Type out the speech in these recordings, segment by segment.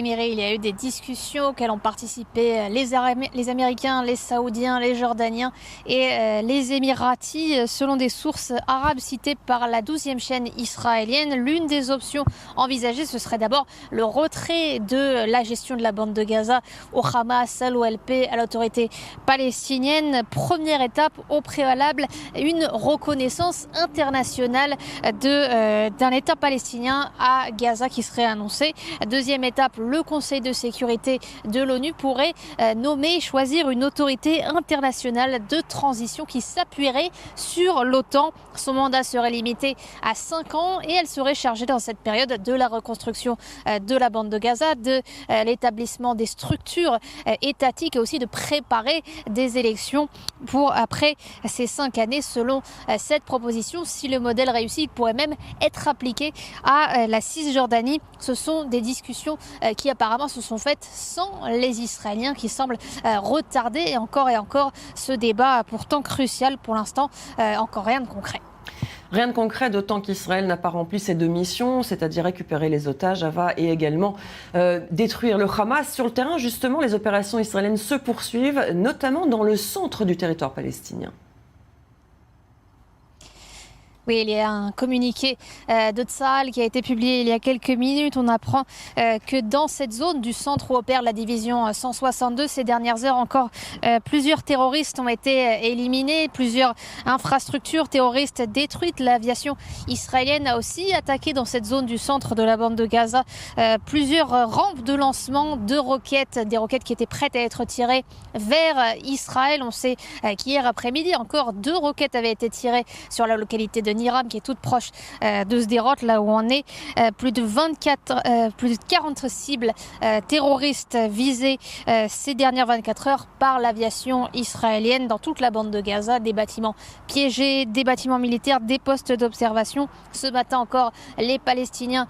Il y a eu des discussions auxquelles ont participé les Américains, les Saoudiens, les Jordaniens et les Émiratis. Selon des sources arabes citées par la 12e chaîne israélienne, l'une des options envisagées, ce serait d'abord le retrait de la gestion de la bande de Gaza au Hamas, à l'OLP, à l'autorité palestinienne. Première étape, au préalable, une reconnaissance internationale d'un État palestinien à Gaza qui serait annoncée. Deuxième étape, le Conseil de sécurité de l'ONU pourrait choisir une autorité internationale de transition qui s'appuierait sur l'OTAN. Son mandat serait limité à 5 ans et elle serait chargée dans cette période de la reconstruction de la bande de Gaza, de l'établissement des structures étatiques et aussi de préparer des élections pour après ces 5 années. Selon cette proposition, si le modèle réussit, il pourrait même être appliqué à la Cisjordanie. Ce sont des discussions qui apparemment se sont faites sans les Israéliens qui semblent retarder et encore ce débat pourtant crucial pour l'instant. Encore rien de concret. Rien de concret, d'autant qu'Israël n'a pas rempli ses 2 missions, c'est-à-dire récupérer les otages, et également détruire le Hamas. Sur le terrain, justement, les opérations israéliennes se poursuivent, notamment dans le centre du territoire palestinien. Oui, il y a un communiqué de Tsahal qui a été publié il y a quelques minutes. On apprend que dans cette zone du centre où opère la division 162, ces dernières heures encore, plusieurs terroristes ont été éliminés, plusieurs infrastructures terroristes détruites. L'aviation israélienne a aussi attaqué dans cette zone du centre de la bande de Gaza plusieurs rampes de lancement de roquettes, des roquettes qui étaient prêtes à être tirées vers Israël. On sait qu'hier après-midi, encore 2 roquettes avaient été tirées sur la localité de Niram, qui est toute proche de Sderot, là où on est. Plus de 40 cibles terroristes visées ces dernières 24 heures par l'aviation israélienne dans toute la bande de Gaza. Des bâtiments piégés, des bâtiments militaires, des postes d'observation. Ce matin encore, les Palestiniens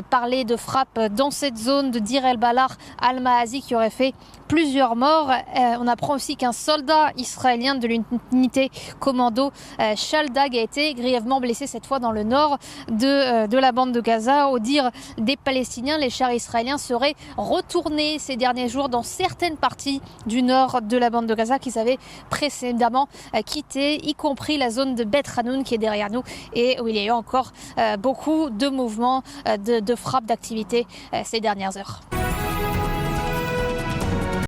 parlaient de frappes dans cette zone de Dir el-Balah, Al-Maazi, qui aurait fait plusieurs morts. On apprend aussi qu'un soldat israélien de l'unité commando Shaldag a été grièvement blessé, cette fois dans le nord de la bande de Gaza. Au dire des Palestiniens, les chars israéliens seraient retournés ces derniers jours dans certaines parties du nord de la bande de Gaza qu'ils avaient précédemment quitté, y compris la zone de Beth Hanoun qui est derrière nous et où il y a eu encore beaucoup de mouvements, de frappes, d'activités ces dernières heures.